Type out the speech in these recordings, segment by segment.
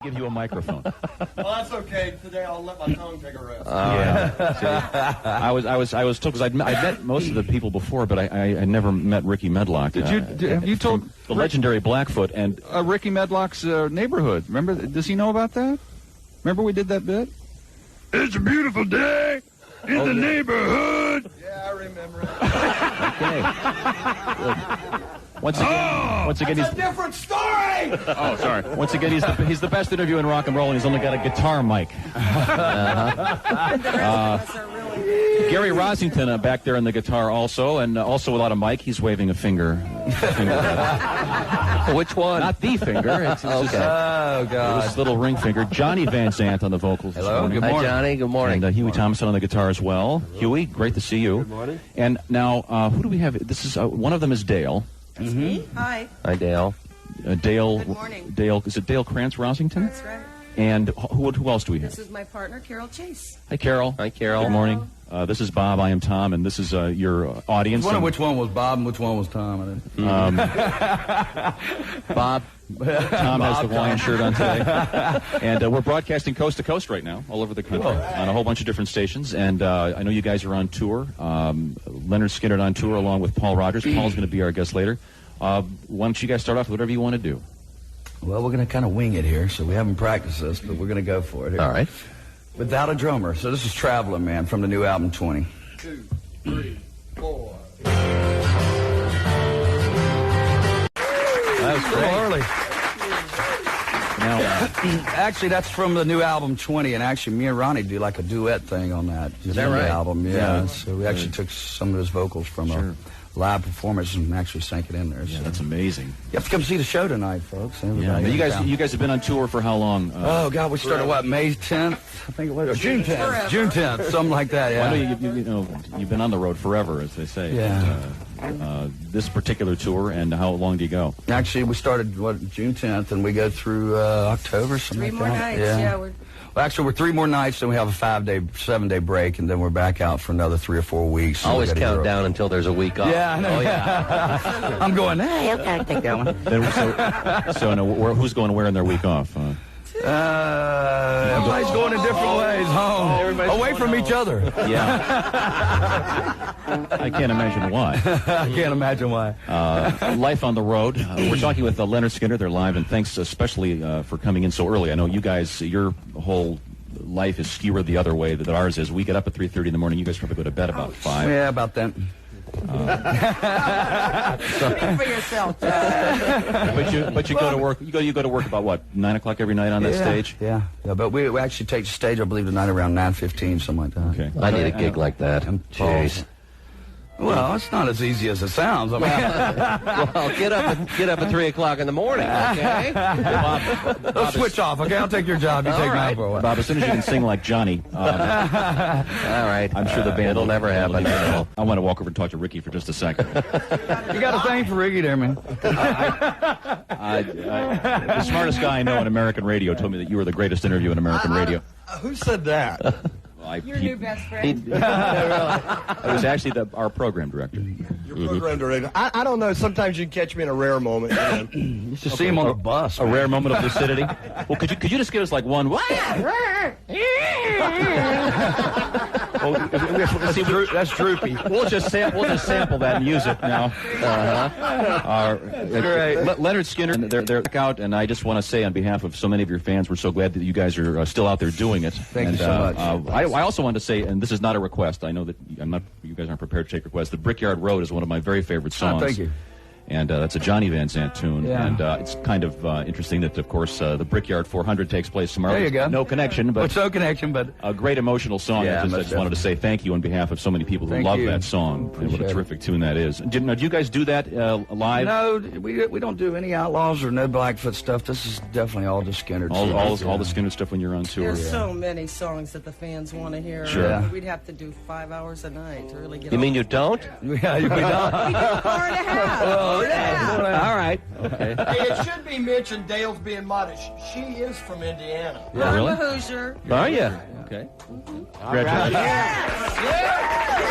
Give you a microphone. Well, that's okay. Today I'll let my tongue take a rest. I was told because I'd met most of the people before, but I never met Ricky Medlock. Have you told the legendary Blackfoot and Ricky Medlock's neighborhood? Remember? Does he know about that? Remember we did that bit? It's a beautiful day in the neighborhood. Yeah, I remember it. Okay. Once again, It's a different story. Oh, sorry. Once again, he's the best interview in rock and roll, and he's only got a guitar mic. Gary Rosington back there on the guitar also, and also without a mic, he's waving a finger. Which one? Not the finger. It's Okay. Oh, God. This little ring finger. Johnny Van Sant on the vocals. Hello. Good morning. Hi, Johnny. Good morning. And Huey Thompson on the guitar as well. Huey, great to see you. Good morning. And now, who do we have? This is one of them is Dale. That's me. Hi. Hi, Dale. Dale. Good morning. Dale. Is it Dale Krantz Rosington? That's right. And who else do we have? This is my partner, Carol Chase. Hi, Carol. Hi, Carol. Good morning. This is Bob. I am Tom, and this is your audience. I wonder which one was Bob and which one was Tom. Bob. Tom has the Hawaiian shirt on today. And we're broadcasting coast to coast right now, all over the country, on a whole bunch of different stations. And I know you guys are on tour. Lynyrd Skynyrd on tour along with Paul Rogers. Paul's going to be our guest later. Why don't you guys start off with whatever you want to do? Well, we're going to kind of wing it here, so we haven't practiced this, but we're going to go for it here. All right. Without a drummer. So this is Traveling Man from the new album 20. 2, 3, 4. That was great. Early. Now, Actually, that's from the new album 20, and actually me and Ronnie do like a duet thing on that. Is that right? Album, yeah. Yeah. So we actually took some of his vocals from Sure. a live performance and actually sank it in there. yeah, So. that's amazing. You have to come see the show tonight, folks. Yeah. Everybody Now, in town. you guys have been on tour for how long? Oh, God, we started, what, May 10th? I think it was. June 10th. Forever. June 10th, something like that, Well, I yeah. know you know you've been on the road forever, as they say. Yeah. This particular tour, and how long do you go? Actually, we started, June 10th, and we go through October, something 3 like more that. nights. Yeah, we're Well, actually, we're 3 more nights, then we have a 7-day break, and then we're back out for another 3 or 4 weeks. So Always we gotta count go. down until there's a week off. Yeah, I know. Oh, yeah. I'm going, hey, okay, I'll take that one. So no, who's going where in their week off? Everybody's going in different ways home. Away from each other. Yeah. I can't imagine why. I can't imagine why. Life on the road. We're talking with Lynyrd Skynyrd. They're live, and thanks especially for coming in so early. I know you guys, your whole life is skewered the other way that ours is. We get up at 3:30 in the morning. You guys probably go to bed about 5. Yeah, about that. speak for yourself, John. But you go to work. You go to work about what, 9 o'clock every night on that stage? Yeah, but we actually take the stage, I believe, tonight around 9:15, something like that. Okay. I need a gig like that. Jeez. Well, it's not as easy as it sounds. I mean, Well, get up at 3 o'clock in the morning, okay? let's switch off, okay? I'll take your job. You All take mine right. for a while. Bob, as soon as you can sing like Johnny, All right. I'm sure the band It'll never happen. I want to walk over and talk to Ricky for just a second. You got a thing for Ricky there, man. The smartest guy I know in American radio told me that you were the greatest interview in American radio. Who said that? Your new best friend. It was actually our program director. Your program director. I don't know. Sometimes you can catch me in a rare moment. You know? You should see him on the bus. A rare moment of lucidity. Well, could you just give us like one? That's droopy. We'll just sample that and use it now. Great. Lynyrd Skynyrd, they're back out, and I just want to say on behalf of so many of your fans, we're so glad that you guys are still out there doing it. Thank you so much. I also wanted to say, and this is not a request. I know that you guys aren't prepared to take requests. The Brickyard Road is one of my very favorite songs. Thank you. And that's a Johnny Van Sant tune. Yeah. And it's kind of interesting that, of course, the Brickyard 400 takes place tomorrow. There you go. No connection, but What's no connection, but a great emotional song. Yeah, I just wanted to say thank you on behalf of so many people who Thank love you. that song. And what a Appreciate terrific tune that is. Do you guys do that live? no, we don't do any Outlaws or no Blackfoot stuff. This is definitely all just Skynyrd. All the Skynyrd stuff when you're on tour. There's so many songs that the fans want to hear. Sure. Yeah. We'd have to do 5 hours a night to really get You all mean you don't? Yeah, we don't. We do 4.5. Oh, yeah. All right. Okay. Hey, it should be mentioned. Dale's being modest. She is from Indiana. Yeah, really? I'm a Hoosier. Are you? Okay. Congratulations.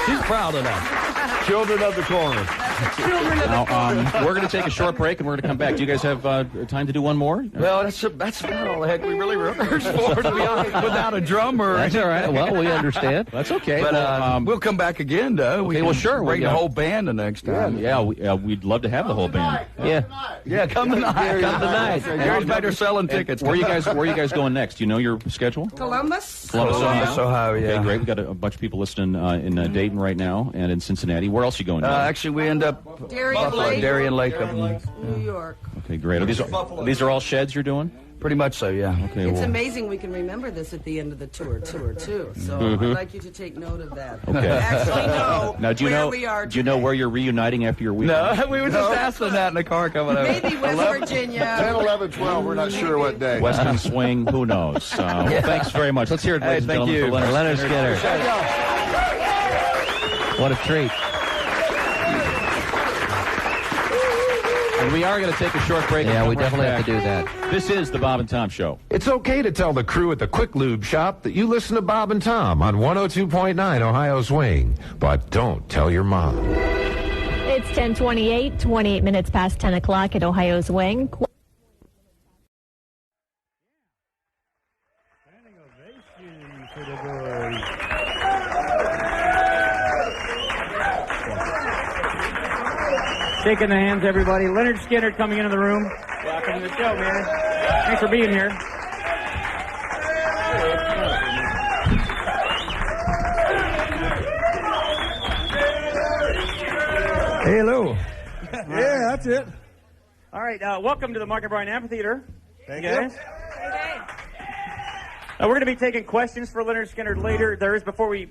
She's proud of that. Children of the corner. Now, we're going to take a short break, and we're going to come back. Do you guys have time to do one more? Well, that's about all the heck we really rehearsed for, to be honest, without a drummer. That's all right. Well, we understand. That's okay. But we'll come back again, though. Okay, well, sure. Bring the whole band the next time. Yeah, we'd love to have the whole band. Yeah, come tonight. Come tonight. Gary's back there selling tickets. Where are you guys going next? Do you know your schedule? Columbus. Ohio, yeah. Okay, great. We got a bunch of people listening in Dayton right now and in Cincinnati. Where else are you going? Actually, we end up Darien Lake up in New York. Okay, great. These are all sheds you're doing? pretty much so, yeah. Okay. It's amazing we can remember this at the end of the tour too. So I'd like you to take note of that. Okay. Actually, know now, do you where know? we are Do you know where you're reuniting after your week? No, we were just asking that in the car coming over. Maybe West Virginia. 10, 11, 12. We're not sure what day. Western Swing. Who knows? Well, thanks very much. Let's hear it, ladies and gentlemen, for Lynyrd Skynyrd. What a treat. And we are going to take a short break. Yeah, we right definitely back. have to do that. This is the Bob and Tom Show. It's okay to tell the crew at the Quick Lube shop that you listen to Bob and Tom on 102.9 Ohio Swing, but don't tell your mom. It's 10:28, 28 minutes past 10 o'clock at Ohio Swing. Shaking the hands, everybody. Lynyrd Skynyrd coming into the room. Welcome to the show, man. Thanks for being here. Hello. Yeah, that's it. All right, welcome to the Mark and Bryan Amphitheater. Thank you you. guys. We're going to be taking questions for Lynyrd Skynyrd later. There is, before you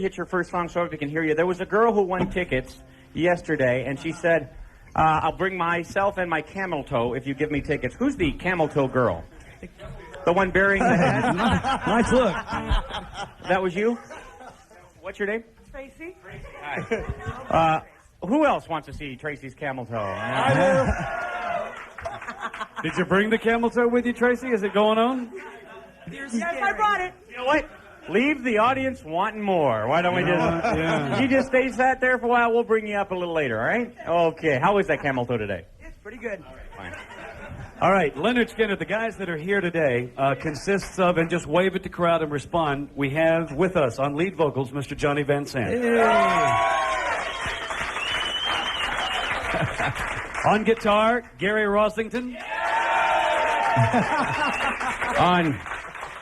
hit your first song, so everybody can hear you, there was a girl who won tickets yesterday, and she said, I'll bring myself and my camel toe if you give me tickets. Who's the camel toe girl? The one burying the head? Nice look. That was you? What's your name? Tracy. Hi. Who else wants to see Tracy's camel toe? I do. Did you bring the camel toe with you, Tracy? Is it going on? Yes, I brought it. You know what? Leave the audience wanting more. Why don't we just... You just stay sat there for a while. We'll bring you up a little later, all right? Okay. How is that camel toe today? It's pretty good. Fine. All right, Lynyrd Skynyrd, the guys that are here today consists of, and just wave at the crowd and respond, we have with us on lead vocals, Mr. Johnny Van Sant. On guitar, Gary Rossington.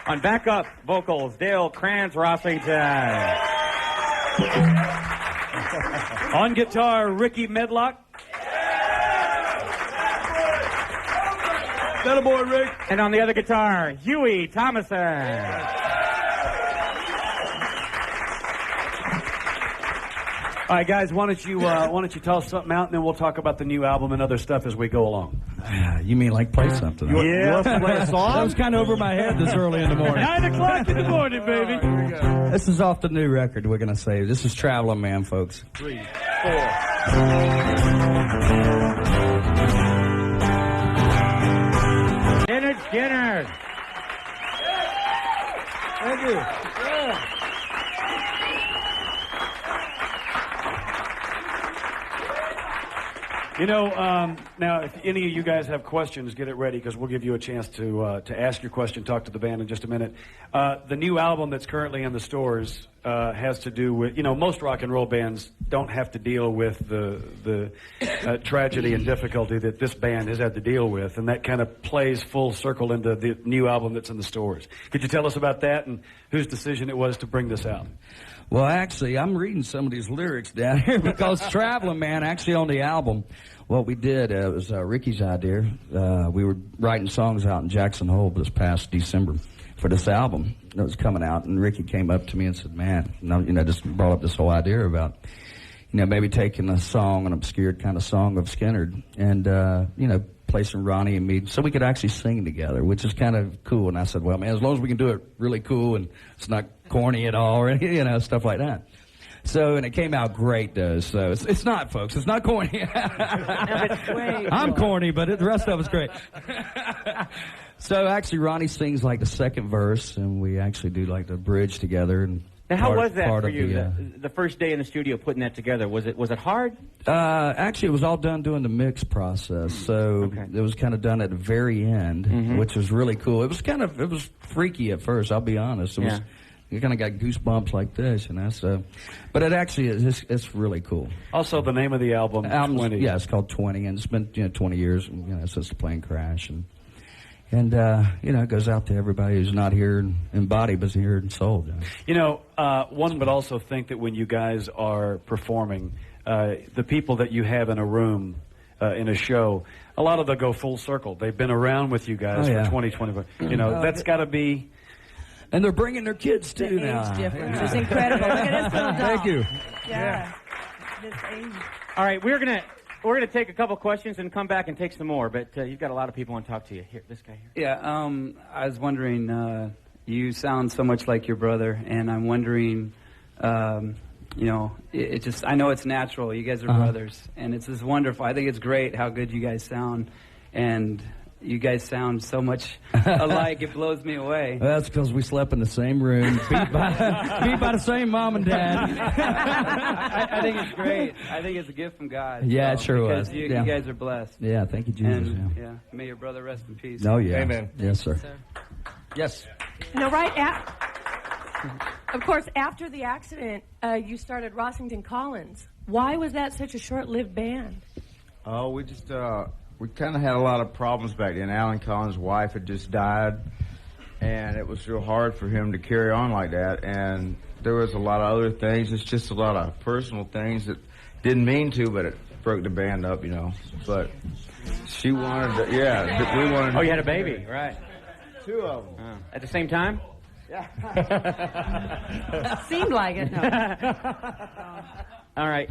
On backup vocals, Dale Kranz-Rossington. On guitar, Ricky Medlock. That a boy, Rick. And on the other guitar, Huey Thomason. All right, guys, why don't you toss something out, and then we'll talk about the new album and other stuff as we go along. You mean like play something? You want to play a song? That was kind of over my head this early in the morning. 9 o'clock in the morning, baby. This is off the new record we're going to say. This is Traveling Man, folks. 3, 4. Lynyrd Skynyrd. Thank you. Yeah. You know, now, if any of you guys have questions, get it ready, because we'll give you a chance to ask your question, talk to the band in just a minute. The new album that's currently in the stores has to do with, you know, most rock and roll bands don't have to deal with the tragedy and difficulty that this band has had to deal with, and that kind of plays full circle into the new album that's in the stores. Could you tell us about that and whose decision it was to bring this out? Well, actually, I'm reading some of these lyrics down here because Traveling Man, actually on the album, what we did, it was Ricky's idea. We were writing songs out in Jackson Hole this past December for this album that was coming out, and Ricky came up to me and said, man, just brought up this whole idea about, maybe taking a song, an obscure kind of song of Skynyrd, and, placing Ronnie and me so we could actually sing together, which is kind of cool. And I said, well, man, as long as we can do it really cool and it's not corny at all or, stuff like that. So, and it came out great, though. So it's not, folks. It's not corny. I'm corny, but the rest of it's great. So actually, Ronnie sings like the second verse, and we actually do like the bridge together. And Now, how was that part for of you? The first day in the studio putting that together, was it hard? Actually, it was all done during the mix process, so it was kind of done at the very end, which was really cool. It was freaky at first. I'll be honest. It was, you kind of got goosebumps like this, you know. So, but it actually is. It's really cool. Also, the name of the album, 20. Yeah, it's called 20, and it's been 20 years, since the plane crash, and it goes out to everybody who's not here in body, but here in soul. One would also think that when you guys are performing, the people that you have in a room, in a show, a lot of them go full circle. They've been around with you guys for 20, 25. That's got to be. And they're bringing their kids too now. Age difference is incredible. Look at this little doll. Thank you. Yeah. This age. All right, we're gonna take a couple questions and come back and take some more. But you've got a lot of people want to talk to you. Here, this guy here. Yeah. I was wondering. You sound so much like your brother, and I'm wondering. It just. I know it's natural. You guys are brothers, and it's just wonderful. I think it's great how good you guys sound, and. You guys sound so much alike, it blows me away. Well, that's because we slept in the same room, beat by the same mom and dad. I think it's great. I think it's a gift from God. Yeah, it sure was. You guys are blessed. Yeah, thank you, Jesus. And, may your brother rest in peace. Oh, yeah. Amen. Yes, sir. Yes. No, of course, after the accident, you started Rossington Collins. Why was that such a short-lived band? Oh, we just... we kind of had a lot of problems back then. Alan Collins' wife had just died, and it was real hard for him to carry on like that. And there was a lot of other things. It's just a lot of personal things that didn't mean to, but it broke the band up, But she wanted to, we wanted. Oh, you had a baby, right? 2 of them. At the same time? Yeah. Seemed like it. No. All right,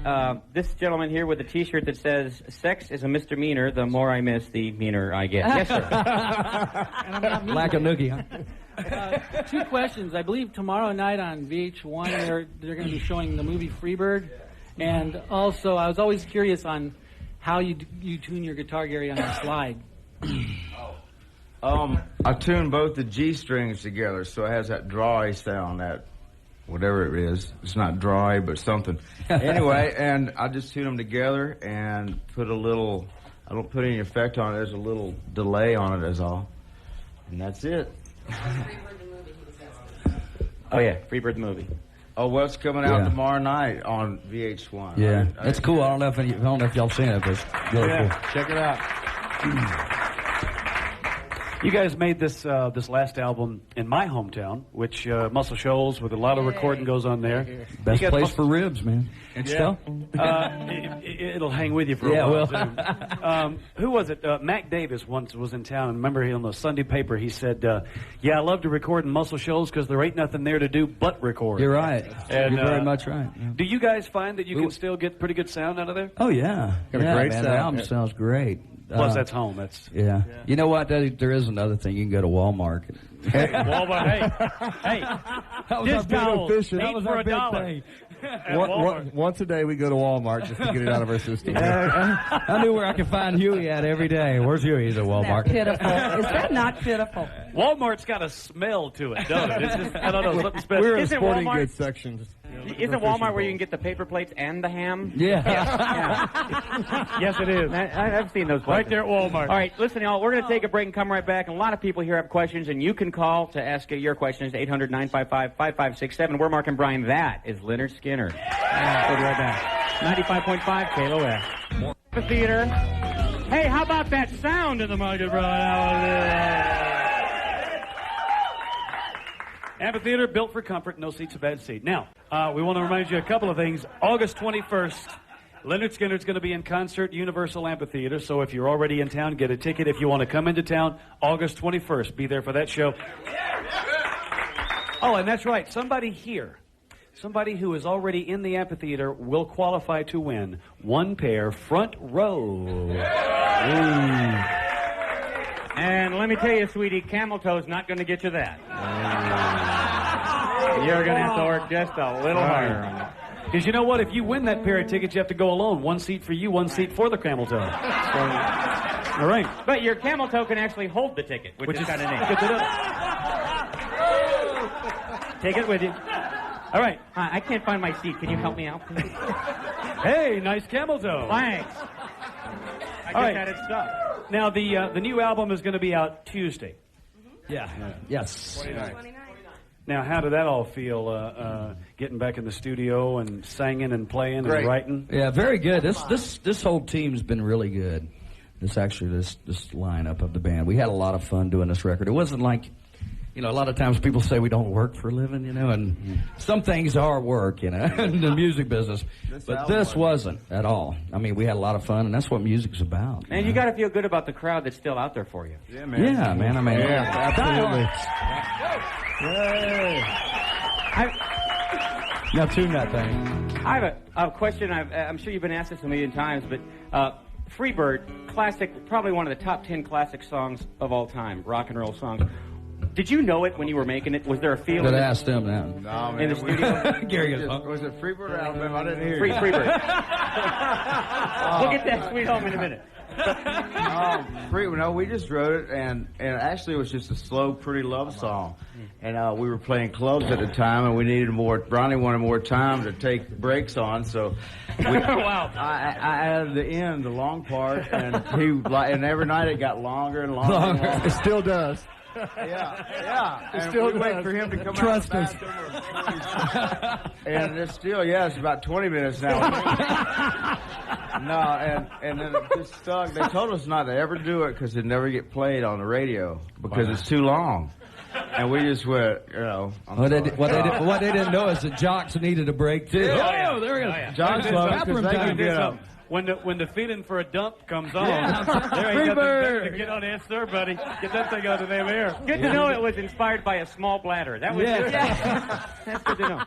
this gentleman here with a T-shirt that says, "Sex is a misdemeanor. The more I miss, the meaner I get." Yes, sir. And I'm not Like a noogie, huh? 2 questions. I believe tomorrow night on VH1 they're going to be showing the movie Freebird, and also I was always curious on how you tune your guitar, Gary, on the slide. I tune both the G strings together, so it has that drawy sound, that whatever it is. It's not dry, but something. Anyway, and I just tune them together and put a little. I don't put any effect on it. There's a little delay on it, is all, and that's it. Oh yeah, Freebird the movie. Oh, well, it's coming out tomorrow night on VH1. Yeah, it's cool. I don't know if y'all seen it, but it's really cool. Check it out. You guys made this last album in my hometown, which Muscle Shoals, with a lot of recording goes on there. Best place for ribs, man. And stuff. It'll hang with you for a while, too. Who was it? Mac Davis once was in town. Remember, on the Sunday paper, he said, I love to record in Muscle Shoals because there ain't nothing there to do but record. You're right. And, You're very much right. Yeah. Do you guys find that you can still get pretty good sound out of there? Oh, yeah. Got a great sound. The album sounds great. Plus, that's home. That's You know what? There is another thing. You can go to Walmart. Hey, Walmart. Hey, that was our big efficient. That was our big thing. Once a day we go to Walmart just to get it out of our system. I knew where I could find Huey at every day. Where's Huey? He's at Walmart. Pitiful. Is that not pitiful? Walmart's got a smell to it, doesn't it? It's just, I don't know, something special. We're in a sporting goods section. Isn't Walmart where you can get the paper plates and the ham? Yeah. Yes, it is. I've seen those places. Right there at Walmart. All right, listen, y'all, we're going to take a break and come right back. And a lot of people here have questions, and you can call to ask your questions, 800-955-5567. We're Mark and Brian. That is Lynyrd Skynyrd. We'll be right back. 95.5 KLOS. Theater. Hey, how about that sound in the market, Brian? Amphitheater, built for comfort, no seat's a bad seat. Now, we want to remind you a couple of things. August 21st, Lynyrd Skynyrd's going to be in concert, Universal Amphitheater. So if you're already in town, get a ticket. If you want to come into town, August 21st, be there for that show. Oh, and that's right. Somebody here, somebody who is already in the amphitheater will qualify to win 1 pair front row. And let me tell you, sweetie, camel toe's not going to get you that. You're going to have to work just a little harder on it. Because you know what? If you win that pair of tickets, you have to go alone. 1 seat for you, 1 seat for the camel toe. All right. But your camel toe can actually hold the ticket, which is kind of neat. Take it with you. All right. I can't find my seat. Can you help me out, please? Hey, nice camel toe. Thanks. I All right. just had it stuck. Now, the new album is going to be out Tuesday. Yeah. Yes. 29. Now, how did that all feel, getting back in the studio and singing and playing and writing? Yeah, very good. This whole team's been really good. This lineup of the band. We had a lot of fun doing this record. It wasn't like, a lot of times people say we don't work for a living, and some things are work, in the music business. But this wasn't at all. I mean, we had a lot of fun, and that's what music's about. And you got to feel good about the crowd that's still out there for you. Yeah, man. Yeah, man. I mean, absolutely. Now tune that thing. I have a question. I'm sure you've been asked this a million times, but Freebird, classic, probably one of the top 10 classic songs of all time, rock and roll songs. Did you know it when you were making it? Was there a feeling? Could ask them now. No, man. In the studio? Gary goes, Was it Freebird or Alabama? I didn't hear you. Freebird. We'll get that Sweet Home in a minute. No, we just wrote it, and actually it was just a slow, pretty love song. And we were playing clubs at the time, and we needed more. Ronnie wanted more time to take breaks on, so Wow. I added the end, the long part, and and every night it got longer and longer. And longer. It still does. Yeah. It And still we does. wait for him to come Trust out us. the bathroom. And it's still, it's about 20 minutes now. No, and then it just stuck. They told us not to ever do it because it'd never get played on the radio because it's too long. And we just went, What they didn't know is that Jocks needed a break too. Yeah. Oh, there we go. Jocks love it because they can get up. When the feeling for a dump comes on, Yeah. there ain't nothing better to Freebird. get on. Yes, sir, buddy. Get that thing out of the air. Good to know it was inspired by a small bladder. That was That's good to know.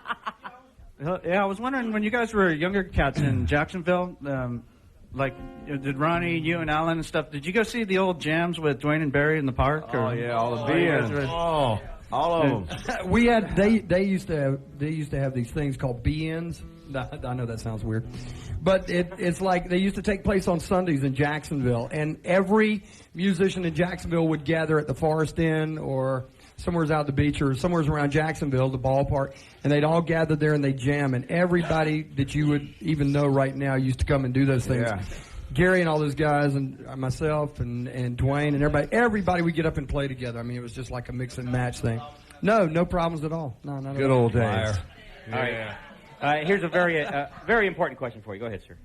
Yeah, I was wondering, when you guys were younger cats in Jacksonville, did Ronnie, you and Alan and stuff, did you go see the old jams with Dwayne and Barry in the park? Oh, yeah, all the beers. Oh, all of them. We had they used to have these things called be-ins. I know that sounds weird, but it's like they used to take place on Sundays in Jacksonville, and every musician in Jacksonville would gather at the Forest Inn or somewhere's out at the beach or somewhere's around Jacksonville, the ballpark, and they'd all gather there and they'd jam, and everybody that you would even know right now used to come and do those things. Yeah. Gary and all those guys and myself and Dwayne and everybody would get up and play together. I mean, it was just like a mix and match thing. No problems at all. No, not at all. Good old days. All right. Here's a very important question for you. Go ahead, sir.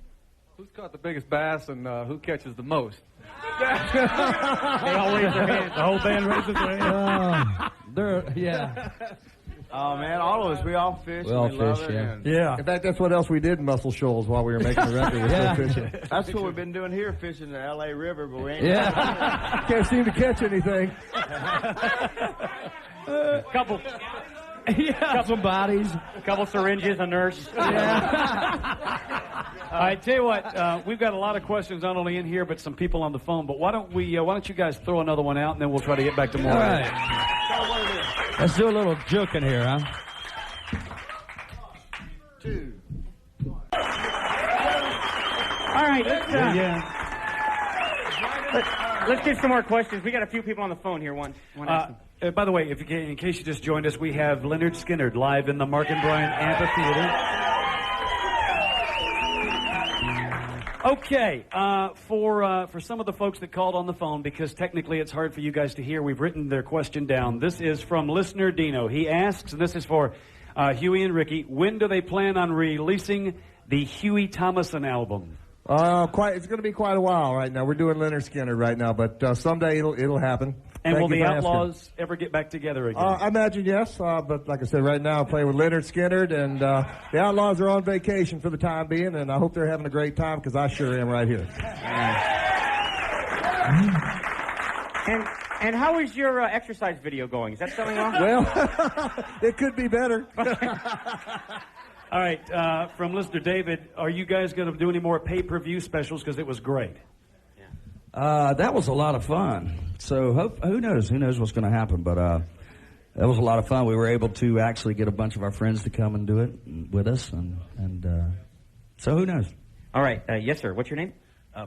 Who's caught the biggest bass and who catches the most? They all raise their hands. The whole band raises their hands. Yeah. Oh, man, all of us, we all fish. We all love fish, it, yeah. and Yeah. In fact, that's what else we did in Muscle Shoals while we were making the record. Was Yeah. go fishing. That's what we've been doing here, fishing the L.A. River, but we ain't. Yeah. Can't seem to catch anything. Couple Some bodies. couple syringes, a nurse. I tell you what, we've got a lot of questions not only in here but some people on the phone. But why don't you guys throw another one out and then we'll try to get back to more. All right. Let's do a little joking here, huh? All right, let's get some more questions. We got a few people on the phone here. One asking. By the way, in case you just joined us, we have Lynyrd Skynyrd live in the Mark and Brian Amphitheater. Okay, for some of the folks that called on the phone, because technically it's hard for you guys to hear, we've written their question down. This is from listener Dino. He asks, and this is for Huey and Ricky, when do they plan on releasing the Huey Thomason album? It's going to be quite a while right now. We're doing Lynyrd Skynyrd right now, but someday it'll happen. And Thank will you the for asking. Outlaws ever get back together again? I imagine yes, but like I said, right now I'm playing with Lynyrd Skynyrd, and the Outlaws are on vacation for the time being, and I hope they're having a great time because I sure am right here. And how is your exercise video going? Is that selling well? Well, it could be better. All right, from listener David, are you guys going to do any more pay-per-view specials? Because it was great. That was a lot of fun. So who knows what's going to happen, but that was a lot of fun. We were able to actually get a bunch of our friends to come and do it with us, and so who knows? All right, yes, sir. What's your name?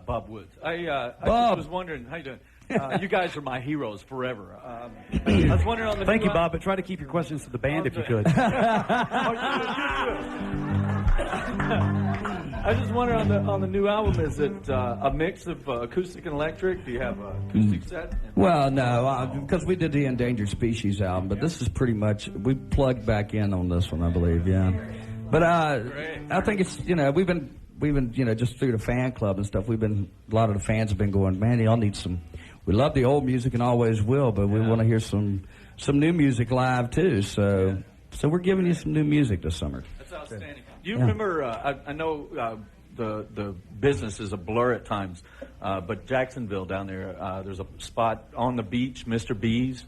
Bob Woods. I Bob. just was wondering, how you doing? You guys are my heroes forever. I was wondering on the Thank new you, Bob, but try to keep your questions to the band if you could. I was just wondering on the new album, is it a mix of acoustic and electric? Do you have an acoustic set? Well, no, because we did the Endangered Species album, but this is pretty much, we plugged back in on this one, I believe, yeah. But I think it's, we've been, just through the fan club and stuff, a lot of the fans have been going, man, y'all need some, we love the old music and always will, but we want to hear some new music live too, so we're giving you some new music this summer. That's outstanding. Do you remember, I know the business is a blur at times, but Jacksonville down there, there's a spot on the beach, Mr. B's.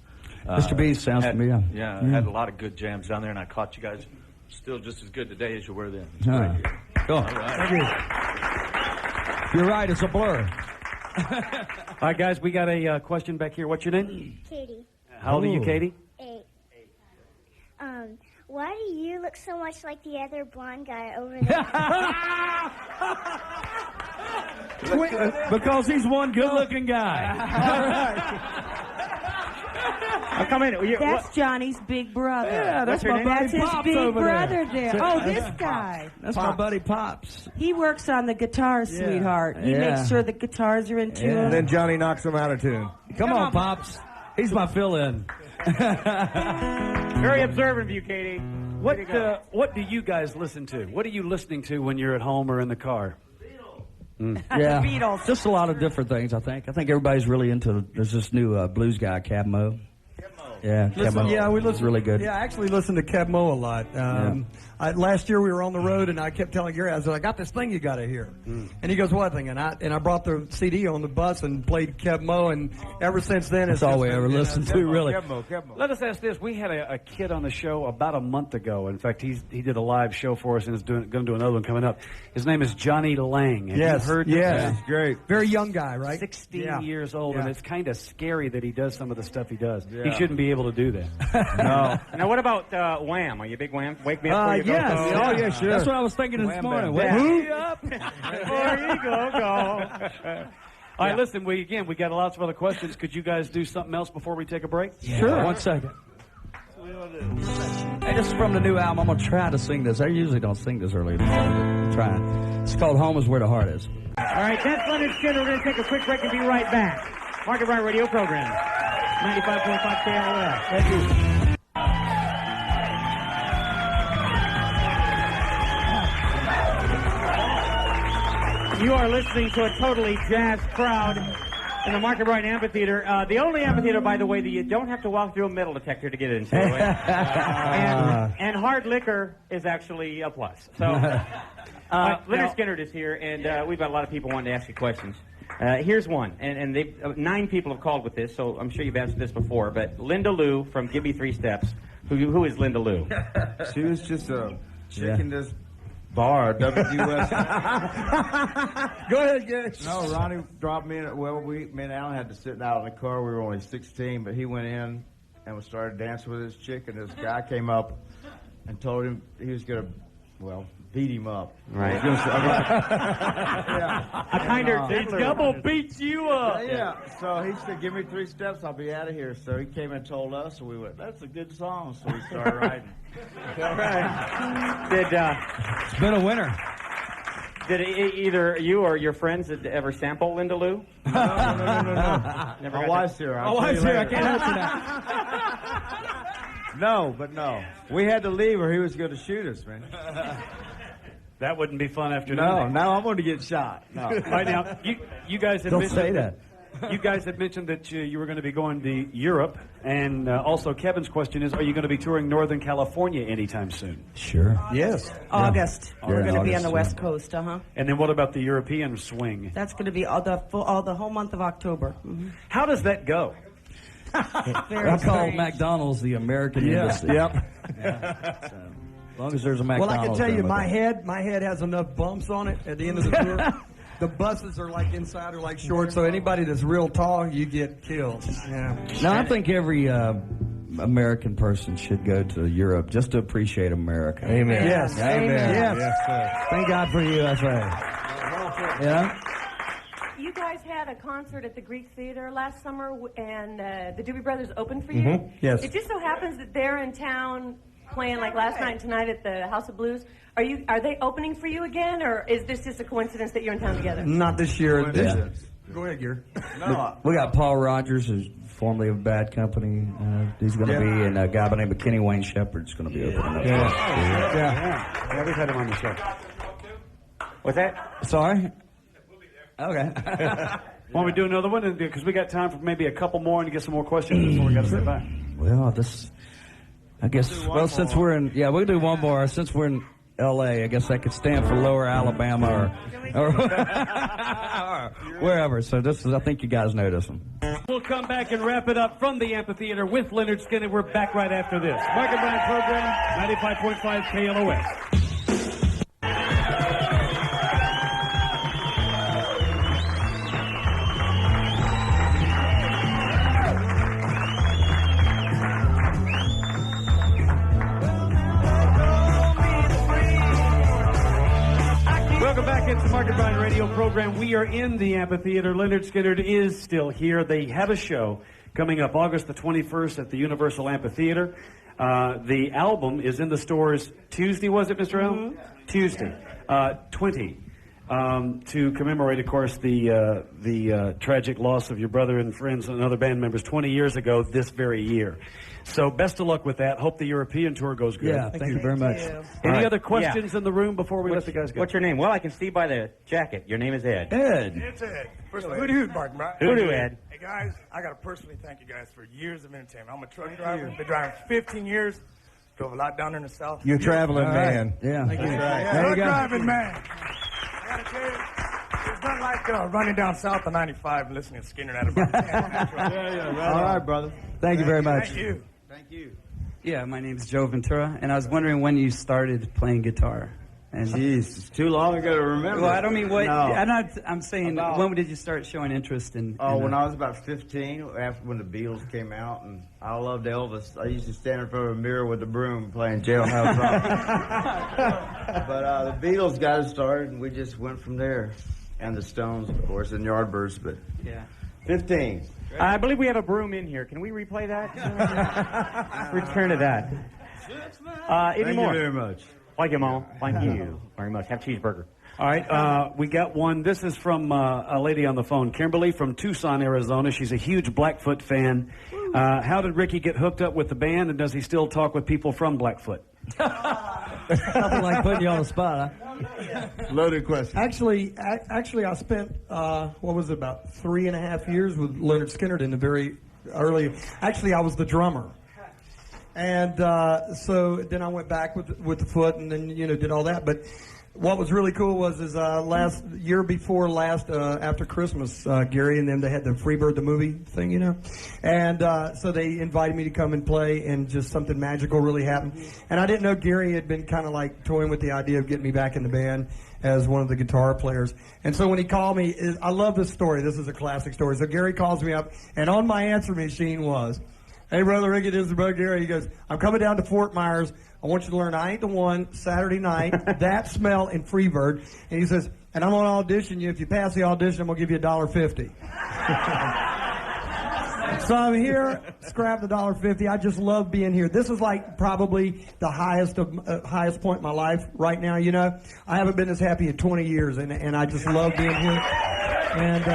Mr. B's sounds familiar. Yeah, had a lot of good jams down there, and I caught you guys still just as good today as you were then. It's Cool. All right. Thank you. You're right, it's a blur. All right, guys, we got a question back here. What's your name? Katie. How old are you, Katie? 8. Why do you look so much like the other blonde guy over there? Because he's one good-looking guy. All right. I'll come in. That's Johnny's big brother. Yeah, that's my buddy That's his Pops big over brother there. there. Oh, this guy. That's my buddy Pops. He works on the guitars, sweetheart. He makes sure the guitars are in tune. And then Johnny knocks him out of tune. Come on, Pops. He's my fill-in. Very observant of you, Katie. What do you guys listen to? What are you listening to when you're at home or in the car? Yeah, Beatles. Just a lot of different things, I think. I think everybody's really into, there's this new blues guy, Cab Mo. Yeah, Cab Mo. Yeah, we listen. It's really good. Yeah, I actually listen to Cab Mo a lot. Last year we were on the road, and I kept telling Gary, I said, I got this thing you got to hear. And he goes, what thing? And I brought the CD on the bus and played Cab Mo, and ever since then That's all we ever listened to, really. Let us ask this. We had a kid on the show about a month ago. In fact, he did a live show for us and is going to do another one coming up. His name is Johnny Lang. Have you heard this? Yes, great. Very young guy, right? 16 years old, and it's kind of scary that he does some of the stuff he does. Yeah. He shouldn't be able to do that. No. Now, what about Wham? Are you a big Wham? Wake me up before you go. Yes. Oh, yeah, sure. That's what I was thinking this morning. Wake me up. Before you go. All right, listen, we got lots of other questions. Could you guys do something else before we take a break? Sure. 1 second. Hey, this is from the new album. I'm going to try to sing this. I usually don't sing this early. I'm trying. It's called Home is Where the Heart Is. All right, that's Lynyrd Skynyrd. We're going to take a quick break and be right back. Market Ryan Radio program. 95.5 KLOL. Thank you. You are listening to a totally jazzed crowd in the Market Ryan Amphitheater. The only amphitheater, by the way, that you don't have to walk through a metal detector to get into. And hard liquor is actually a plus. So, Lynyrd Skynyrd is here, and we've got a lot of people wanting to ask you questions. Here's one, and they 9 people have called with this, so I'm sure you've answered this before. But Linda Lou from Give Me 3 Steps. Who is Linda Lou? She was just a chick in this bar, WUS. Go ahead, Gary. No, Ronnie dropped me in. Well, me and Alan had to sit out in the car. We were only 16, but he went in and started dancing with this chick, and this guy came up and told him he was going to, beat him up. Right. A kinder, double beats you up. Yeah. So he said, "Give me 3 steps, I'll be out of here." So he came and told us, and we went, "That's a good song." So we started writing. All right. It's been a winner. Did either you or your friends ever sample Linda Lou? No. My wife's here. My wife's here. I can't answer that. No. We had to leave or he was going to shoot us, man. That wouldn't be fun after No, now I'm going to get shot. No. Right now, you guys had Don't mentioned say that. You guys had mentioned that you were going to be going to Europe, and also Kevin's question is, are you going to be touring Northern California anytime soon? Sure. Yes. August. Yeah. We're going to be on August, the West Coast, And then what about the European swing? That's going to be all the whole month of October. Mm-hmm. How does that go? I call McDonald's the American embassy. Yep. As long as there's a McDonald's. Well, I can tell you, there. my head has enough bumps on it at the end of the tour. The buses are like inside or like short, so anybody that's real tall, you get killed. Yeah. Now, I think every American person should go to Europe just to appreciate America. Amen. Yes. Amen. Yes. Yes. Thank God for USA. Yeah. You guys had a concert at the Greek Theater last summer, and the Doobie Brothers opened for you. Yes. It just so happens that they're in town playing like last night and tonight at the House of Blues. Are they opening for you again, or is this just a coincidence that you're in town together? Not this year. Go ahead, Gary. No. We got Paul Rogers, who's formerly of Bad Company. He's going to be, and a guy by the name of Kenny Wayne Shepherd's going to be opening up. Yeah, we've had him on the show. What's that? Sorry? Okay. Why don't we do another one? Because we got time for maybe a couple more and to get some more questions before we got to step back. Well, I guess, well, since we're in, we'll do one more. Since we're in L.A., I guess that could stand for Lower Alabama or wherever. So I think you guys know this one. We'll come back and wrap it up from the amphitheater with Lynyrd Skynyrd. We're back right after this. Mark and Brian program, 95.5 KLOS. Welcome back. It's the Mark and Brian radio program. We are in the amphitheater. Lynyrd Skynyrd is still here. They have a show coming up August the 21st at the Universal Amphitheater. The album is in the stores Tuesday, was it, Mr. L? Tuesday, 20. To commemorate, of course, the tragic loss of your brother and friends and other band members 20 years ago this very year. So best of luck with that. Hope the European tour goes good. Yeah, thank you very much. Any other questions in the room before we let the guys go? What's your name? Well, I can see by the jacket. Your name is Ed. Ed. It's Ed. First of all, who Mark? Hoodoo, Ed. Hey, guys, I got to personally thank you guys for years of entertainment. I'm a truck driver. Been driving 15 years. Drove a lot down there in the South. You're traveling man. Yeah. Thank you. Truck driving man. I got to tell you, it's not like running down south of 95 and listening to Skynyrd at about 10. All right, brother. Thank you very much. Thank you. Thank you. Yeah, my name's Joe Ventura, and I was wondering when you started playing guitar. And Jeez, it's too long ago to remember. Well, I don't mean what. No. I'm saying when did you start showing interest in? When I was about 15, after when the Beatles came out, and I loved Elvis. I used to stand in front of a mirror with a broom playing Jailhouse Rock. But the Beatles got us started, and we just went from there. And the Stones, of course, and Yardbirds, but 15. I believe we have a broom in here. Can we replay that? Return to that. Any more? Thank you very much. Thank you, Mom. Thank you very much. Have a cheeseburger. All right, we got one. This is from a lady on the phone, Kimberly from Tucson, Arizona. She's a huge Blackfoot fan. How did Ricky get hooked up with the band, and does he still talk with people from Blackfoot? Nothing like putting you on the spot, huh? Loaded question. Actually, I spent about 3.5 years with Lynyrd Skynyrd in the very early. Actually, I was the drummer, and so then I went back with the foot, and then did all that. But what was really cool was last year before last after Christmas, Gary and them, they had the Freebird the movie thing, and so they invited me to come and play, and just something magical really happened. And I didn't know Gary had been kind of like toying with the idea of getting me back in the band as one of the guitar players. And so when he called me, I love this story. This is a classic story. So Gary calls me up, and on my answer machine was, "Hey, Brother Ricky, this is Brother Gary." He goes, "I'm coming down to Fort Myers. I want you to learn I Ain't the One Saturday night, That Smell, and Freebird." And he says, "And I'm going to audition you. If you pass the audition, I'm going to give you $1.50. So I'm here, scrap the $1.50. I just love being here. This is like probably the highest point in my life right now. I haven't been this happy in 20 years, and I just love being here. And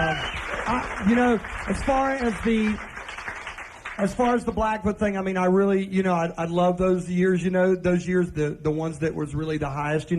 as far as the Blackfoot thing, I mean, I really, I love those years, the ones that was really the highest,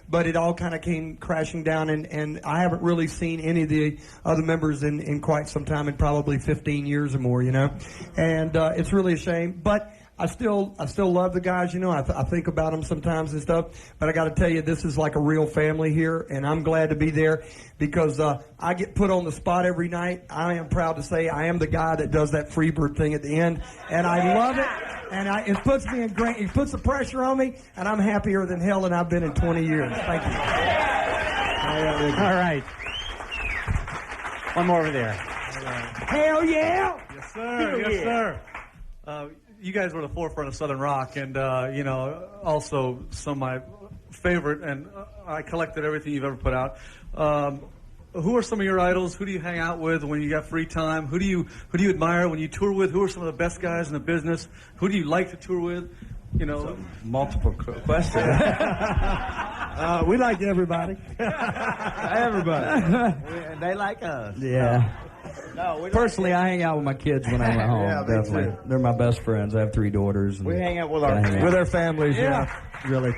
but it all kind of came crashing down, and I haven't really seen any of the other members in quite some time, in probably 15 years or more, and it's really a shame, but I still love the guys, I think about them sometimes and stuff, but I got to tell you, this is like a real family here, and I'm glad to be there, because I get put on the spot every night. I am proud to say I am the guy that does that Freebird thing at the end, and I love it, and it puts me in great, it puts the pressure on me, and I'm happier than hell than I've been in 20 years. Thank you. All right. One more over there. Hell yeah! Yes, sir. Yes, sir. You guys were the forefront of Southern rock, and also some of my favorite, and I collected everything you've ever put out. who are some of your idols? Who do you hang out with when you got free time? Who do you admire when you tour with? Who are some of the best guys in the business? Who do you like to tour with? You know, multiple questions. We like everybody. Everybody. They like us. Yeah. No, Personally, I hang out with my kids when I'm at home. Yeah, me definitely, too. they're my best friends. I have 3 daughters. And We hang out with their families. Yeah, really.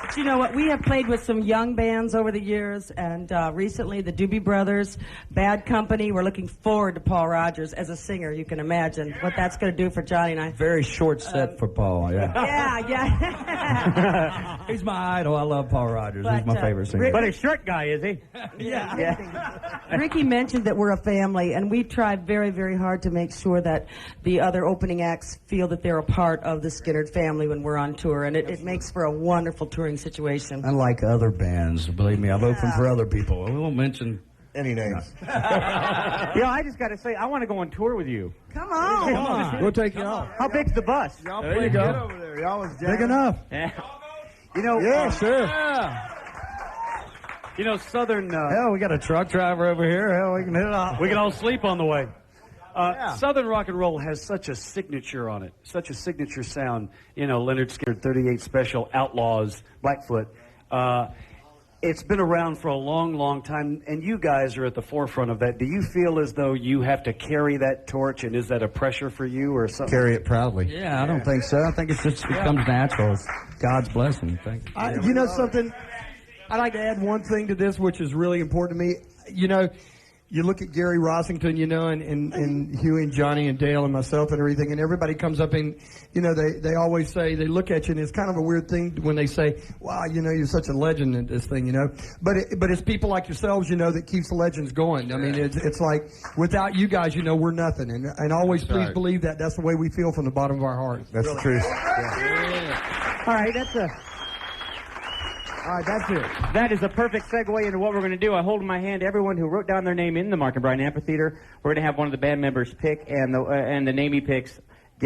But you know what? We have played with some young bands over the years, and recently the Doobie Brothers, Bad Company. We're looking forward to Paul Rogers as a singer. You can imagine what that's going to do for Johnny and I. Very short set for Paul. Yeah. Yeah. He's my idol. I love Paul Rogers. But, He's my favorite singer. But a short guy, is he? Yeah. Ricky mentioned that we're a family, and we try very, very hard to make sure that the other opening acts feel that they're a part of the Skynyrd family when we're on tour, and it makes for a wonderful touring situation. Unlike other bands, believe me, I've opened for other people. We won't mention any names. I just got to say, I want to go on tour with you. Come on. Come on. We'll take you out. How big's the bus? There you go. Over there. Y'all was Big enough. Yeah. You know, Yeah, sure. You know, Southern. Hell, we got a truck driver over here. Hell, we can hit it off. We can all sleep on the way. Southern rock and roll has such a signature on it, such a signature sound. You know, Lynyrd Skynyrd, 38 Special, Outlaws, Blackfoot. It's been around for a long, long time, and you guys are at the forefront of that. Do you feel as though you have to carry that torch, and is that a pressure for you or something? Carry it proudly. Yeah, I don't think so. I think it just becomes natural. It's God's blessing. Thank you. You know something? I'd like to add one thing to this, which is really important to me. You know, you look at Gary Rossington, you know, and Huey and Johnny and Dale and myself and everything, and everybody comes up and, you know, they always say, they look at you, and it's kind of a weird thing when they say, wow, you know, you're such a legend in this thing, you know. But it's people like yourselves, you know, that keeps the legends going. I mean, it's like, without you guys, you know, we're nothing. And always please believe that. That's the way we feel from the bottom of our hearts. That's the truth. All right, that's it. That is a perfect segue into what we're going to do. I hold in my hand everyone who wrote down their name in the Mark and Brian Amphitheater. We're going to have one of the band members pick, and the name he picks,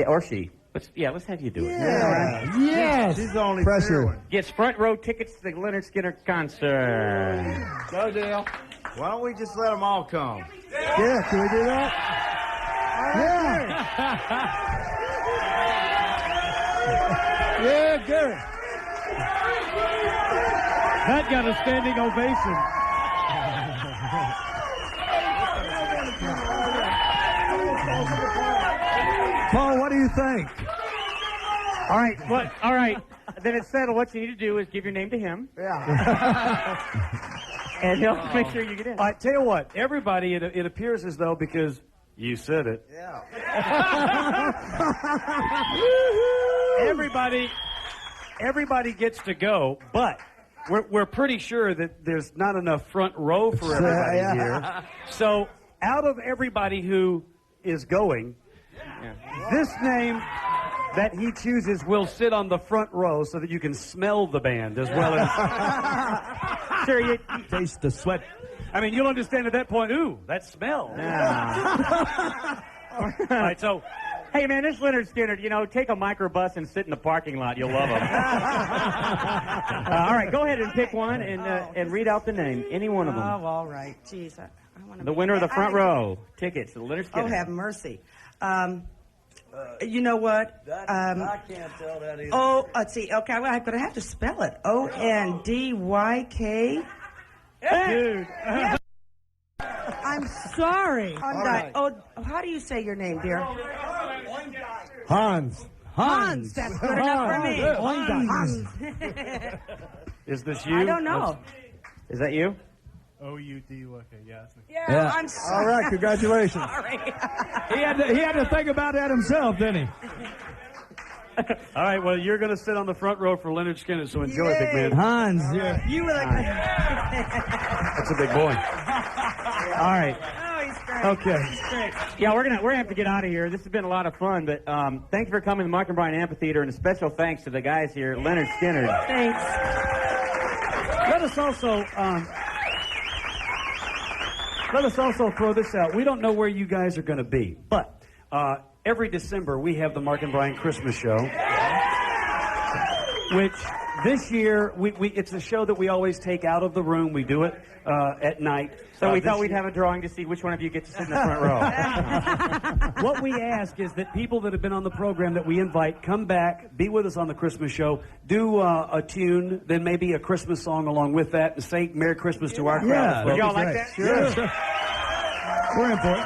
or she. Let's have you do it. Yeah. Yes. She's the only Pressure. Gets front row tickets to the Lynyrd Skynyrd concert. Go, Dale. Why don't we just let them all come? Yeah, can we do that? Yeah. Yeah, Gary. That got a standing ovation. Paul, what do you think? All right. Then it's settled. What you need to do is give your name to him. Yeah. And he'll make sure you get in. All right, tell you what, everybody, it appears as though, because you said it. Yeah. Everybody gets to go, but we're pretty sure that there's not enough front row for everybody here. So out of everybody who is going, this name that he chooses will sit on the front row so that you can smell the band as well as... Sure, you taste the sweat. I mean, you'll understand at that point, ooh, that smell. All right, so... Hey, man, this Lynyrd Skynyrd, you know, take a microbus and sit in the parking lot. You'll love them. All right, go ahead and pick one and read out the name. Any one of them. Oh, all right. Jeez, I want to... The winner of the front row. Tickets to Lynyrd Skynyrd. Oh, have mercy. You know what? I can't tell that either. Oh, let's see. Okay, I'm going to have to spell it. Ondyk. Dude. I'm sorry. right. Oh, how do you say your name, dear? Hans. Hans. That's good enough for me. Hans. Is this you? I don't know. Is that you? O-U-D-Y-K, yes. Yeah, I'm sorry. All right, congratulations. Sorry. He had to think about that himself, didn't he? All right, well, you're going to sit on the front row for Lynyrd Skynyrd, so enjoy it, big man. Hans, yeah. You were like... That's a big boy. All right. Oh, he's great. Okay. He's great. Yeah, we're gonna have to get out of here. This has been a lot of fun, but thank you for coming to the Mark and Brian Amphitheater, and a special thanks to the guys here, Lynyrd Skynyrd. Thanks. Let us also throw this out. We don't know where you guys are going to be, but every December we have the Mark and Brian Christmas Show, which This year, it's a show that we always take out of the room. We do it at night. So we thought we'd have a drawing to see which one of you gets to sit in the front row. What we ask is that people that have been on the program that we invite come back, be with us on the Christmas show, do a tune, then maybe a Christmas song along with that, and say Merry Christmas to our crowd. Would y'all like that? Sure. We're in for it.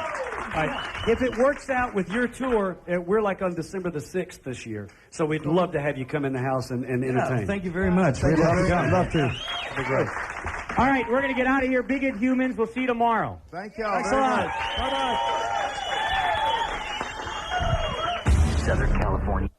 All right. If it works out with your tour, we're like on December the 6th this year. So we'd love to have you come in the house and entertain. Thank you very much. Thank We'd you. love to. That'd be great. All right, we're going to get out of here. Big Inhumans. We'll see you tomorrow. Thank y'all. Thanks a lot. Bye-bye. Southern California.